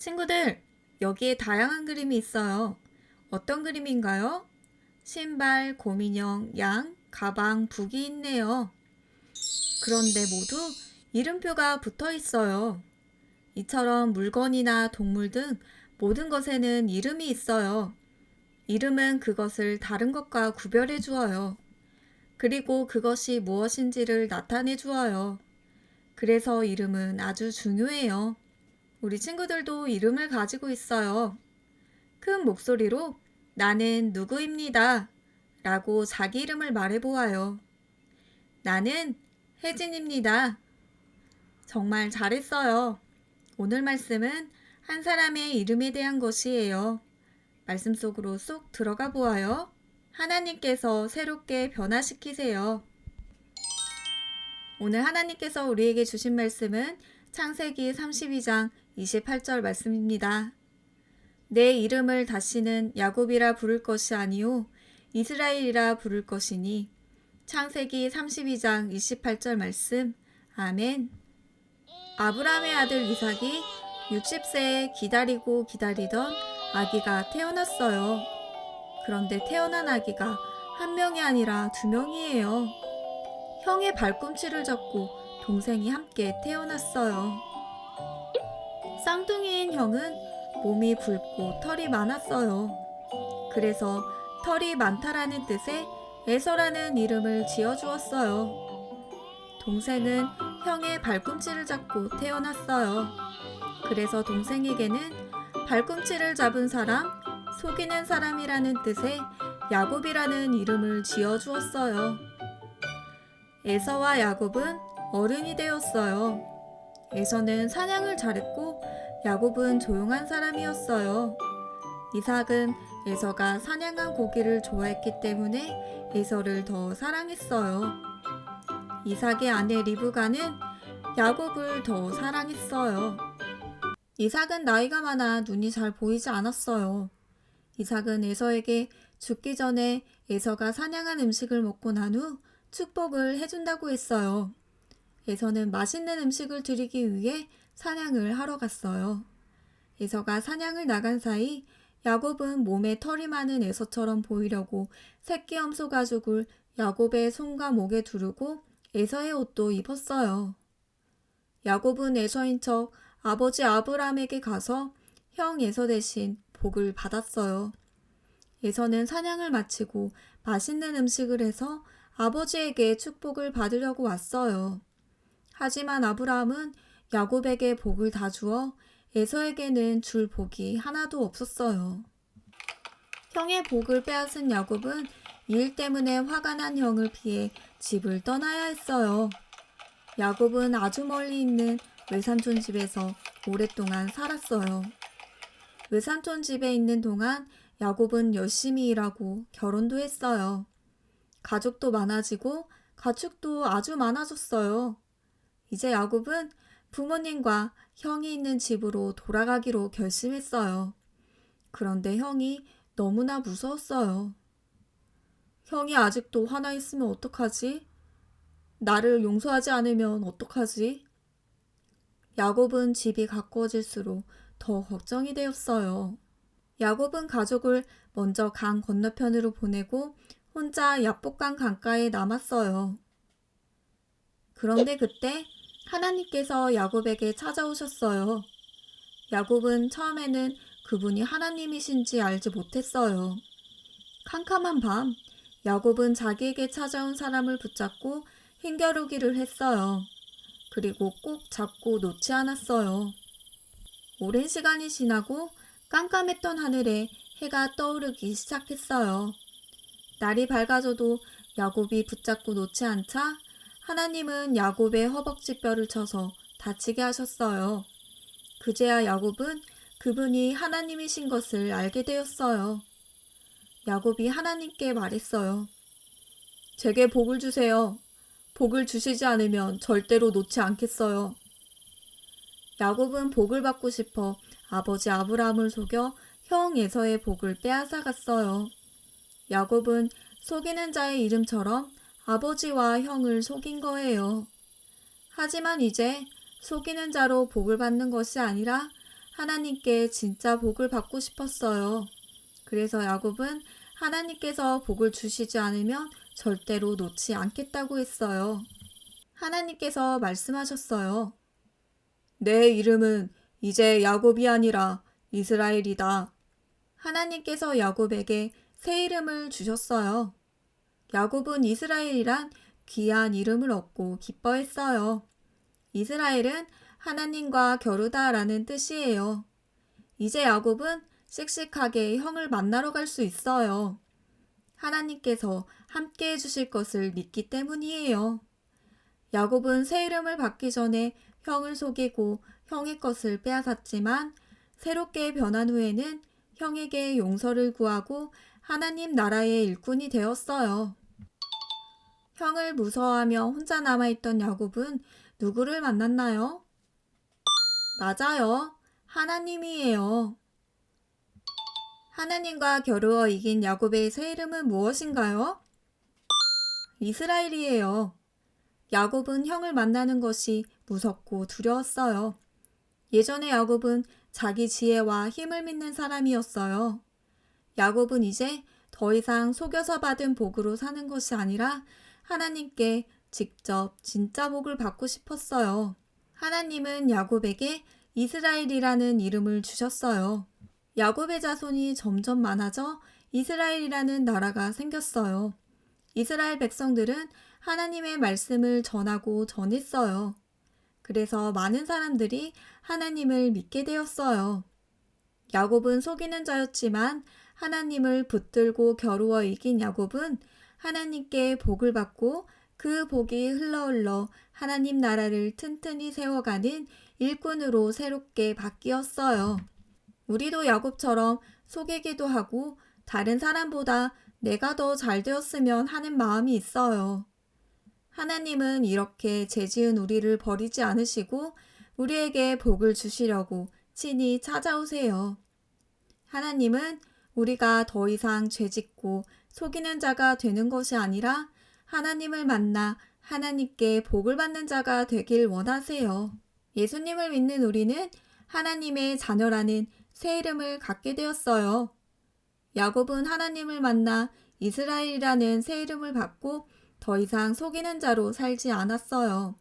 친구들, 여기에 다양한 그림이 있어요. 어떤 그림인가요? 신발, 곰인형, 양, 가방, 북이 있네요. 그런데 모두 이름표가 붙어 있어요. 이처럼 물건이나 동물 등 모든 것에는 이름이 있어요. 이름은 그것을 다른 것과 구별해 주어요. 그리고 그것이 무엇인지를 나타내 주어요. 그래서 이름은 아주 중요해요. 우리 친구들도 이름을 가지고 있어요. 큰 목소리로 나는 누구입니다. 라고 자기 이름을 말해보아요. 나는 혜진입니다. 정말 잘했어요. 오늘 말씀은 한 사람의 이름에 대한 것이에요. 말씀 속으로 쏙 들어가 보아요. 하나님께서 새롭게 변화시키세요. 오늘 하나님께서 우리에게 주신 말씀은 창세기 32장 28절 말씀입니다. 내 이름을 다시는 야곱이라 부를 것이 아니요 이스라엘이라 부를 것이니. 창세기 32장 28절 말씀. 아멘. 아브라함의 아들 이삭이 60세에 기다리고 기다리던 아기가 태어났어요. 그런데 태어난 아기가 한 명이 아니라 두 명이에요. 형의 발꿈치를 잡고 동생이 함께 태어났어요. 쌍둥이인 형은 몸이 붉고 털이 많았어요. 그래서 털이 많다라는 뜻의 에서라는 이름을 지어주었어요. 동생은 형의 발꿈치를 잡고 태어났어요. 그래서 동생에게는 발꿈치를 잡은 사람, 속이는 사람이라는 뜻의 야곱이라는 이름을 지어주었어요. 에서와 야곱은 어른이 되었어요. 에서는 사냥을 잘했고 야곱은 조용한 사람이었어요. 이삭은 에서가 사냥한 고기를 좋아했기 때문에 에서를 더 사랑했어요. 이삭의 아내 리브가는 야곱을 더 사랑했어요. 이삭은 나이가 많아 눈이 잘 보이지 않았어요. 이삭은 에서에게 죽기 전에 에서가 사냥한 음식을 먹고 난 후 축복을 해준다고 했어요. 에서는 맛있는 음식을 드리기 위해 사냥을 하러 갔어요. 에서가 사냥을 나간 사이 야곱은 몸에 털이 많은 에서처럼 보이려고 새끼 염소 가죽을 야곱의 손과 목에 두르고 에서의 옷도 입었어요. 야곱은 에서인 척 아버지 아브라함에게 가서 형 에서 대신 복을 받았어요. 에서는 사냥을 마치고 맛있는 음식을 해서 아버지에게 축복을 받으려고 왔어요. 하지만 아브라함은 야곱에게 복을 다 주어 에서에게는 줄 복이 하나도 없었어요. 형의 복을 빼앗은 야곱은 이 일 때문에 화가 난 형을 피해 집을 떠나야 했어요. 야곱은 아주 멀리 있는 외삼촌 집에서 오랫동안 살았어요. 외삼촌 집에 있는 동안 야곱은 열심히 일하고 결혼도 했어요. 가족도 많아지고 가축도 아주 많아졌어요. 이제 야곱은 부모님과 형이 있는 집으로 돌아가기로 결심했어요. 그런데 형이 너무나 무서웠어요. 형이 아직도 화나 있으면 어떡하지? 나를 용서하지 않으면 어떡하지? 야곱은 집이 가까워질수록 더 걱정이 되었어요. 야곱은 가족을 먼저 강 건너편으로 보내고 혼자 야복강 강가에 남았어요. 그런데 그때 하나님께서 야곱에게 찾아오셨어요. 야곱은 처음에는 그분이 하나님이신지 알지 못했어요. 캄캄한 밤, 야곱은 자기에게 찾아온 사람을 붙잡고 힘겨루기를 했어요. 그리고 꼭 잡고 놓지 않았어요. 오랜 시간이 지나고 깜깜했던 하늘에 해가 떠오르기 시작했어요. 날이 밝아져도 야곱이 붙잡고 놓지 않자 하나님은 야곱의 허벅지 뼈를 쳐서 다치게 하셨어요. 그제야 야곱은 그분이 하나님이신 것을 알게 되었어요. 야곱이 하나님께 말했어요. 제게 복을 주세요. 복을 주시지 않으면 절대로 놓지 않겠어요. 야곱은 복을 받고 싶어 아버지 아브라함을 속여 형 에서의 복을 빼앗아 갔어요. 야곱은 속이는 자의 이름처럼 아버지와 형을 속인 거예요. 하지만 이제 속이는 자로 복을 받는 것이 아니라 하나님께 진짜 복을 받고 싶었어요. 그래서 야곱은 하나님께서 복을 주시지 않으면 절대로 놓지 않겠다고 했어요. 하나님께서 말씀하셨어요. 내 이름은 이제 야곱이 아니라 이스라엘이다. 하나님께서 야곱에게 새 이름을 주셨어요. 야곱은 이스라엘이란 귀한 이름을 얻고 기뻐했어요. 이스라엘은 하나님과 겨루다라는 뜻이에요. 이제 야곱은 씩씩하게 형을 만나러 갈 수 있어요. 하나님께서 함께 해주실 것을 믿기 때문이에요. 야곱은 새 이름을 받기 전에 형을 속이고 형의 것을 빼앗았지만 새롭게 변한 후에는 형에게 용서를 구하고 하나님 나라의 일꾼이 되었어요. 형을 무서워하며 혼자 남아있던 야곱은 누구를 만났나요? 맞아요. 하나님이에요. 하나님과 겨루어 이긴 야곱의 새 이름은 무엇인가요? 이스라엘이에요. 야곱은 형을 만나는 것이 무섭고 두려웠어요. 예전에 야곱은 자기 지혜와 힘을 믿는 사람이었어요. 야곱은 이제 더 이상 속여서 받은 복으로 사는 것이 아니라 하나님께 직접 진짜 복을 받고 싶었어요. 하나님은 야곱에게 이스라엘이라는 이름을 주셨어요. 야곱의 자손이 점점 많아져 이스라엘이라는 나라가 생겼어요. 이스라엘 백성들은 하나님의 말씀을 전하고 전했어요. 그래서 많은 사람들이 하나님을 믿게 되었어요. 야곱은 속이는 자였지만 하나님을 붙들고 겨루어 이긴 야곱은 하나님께 복을 받고 그 복이 흘러 하나님 나라를 튼튼히 세워가는 일꾼으로 새롭게 바뀌었어요. 우리도 야곱처럼 속이기도 하고 다른 사람보다 내가 더 잘 되었으면 하는 마음이 있어요. 하나님은 이렇게 죄지은 우리를 버리지 않으시고 우리에게 복을 주시려고 친히 찾아오세요. 하나님은 우리가 더 이상 죄짓고 속이는 자가 되는 것이 아니라 하나님을 만나 하나님께 복을 받는 자가 되길 원하세요. 예수님을 믿는 우리는 하나님의 자녀라는 새 이름을 갖게 되었어요. 야곱은 하나님을 만나 이스라엘이라는 새 이름을 받고 더 이상 속이는 자로 살지 않았어요.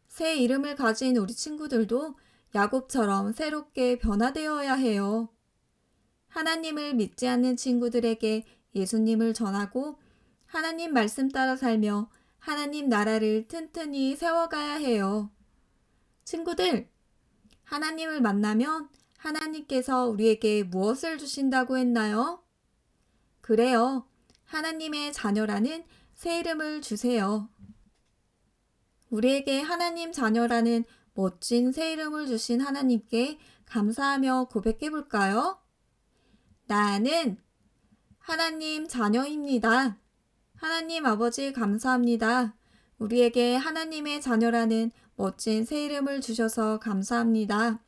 새 이름을 가진 우리 친구들도 야곱처럼 새롭게 변화되어야 해요. 하나님을 믿지 않는 친구들에게 예수님을 전하고 하나님 말씀 따라 살며 하나님 나라를 튼튼히 세워가야 해요. 친구들, 하나님을 만나면 하나님께서 우리에게 무엇을 주신다고 했나요? 그래요. 하나님의 자녀라는 새 이름을 주세요. 우리에게 하나님 자녀라는 멋진 새 이름을 주신 하나님께 감사하며 고백해 볼까요? 나는 하나님 자녀입니다. 하나님 아버지 감사합니다. 우리에게 하나님의 자녀라는 멋진 새 이름을 주셔서 감사합니다.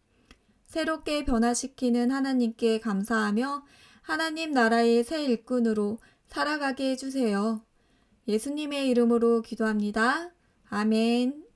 새롭게 변화시키는 하나님께 감사하며 하나님 나라의 새 일꾼으로 살아가게 해주세요. 예수님의 이름으로 기도합니다. 아멘.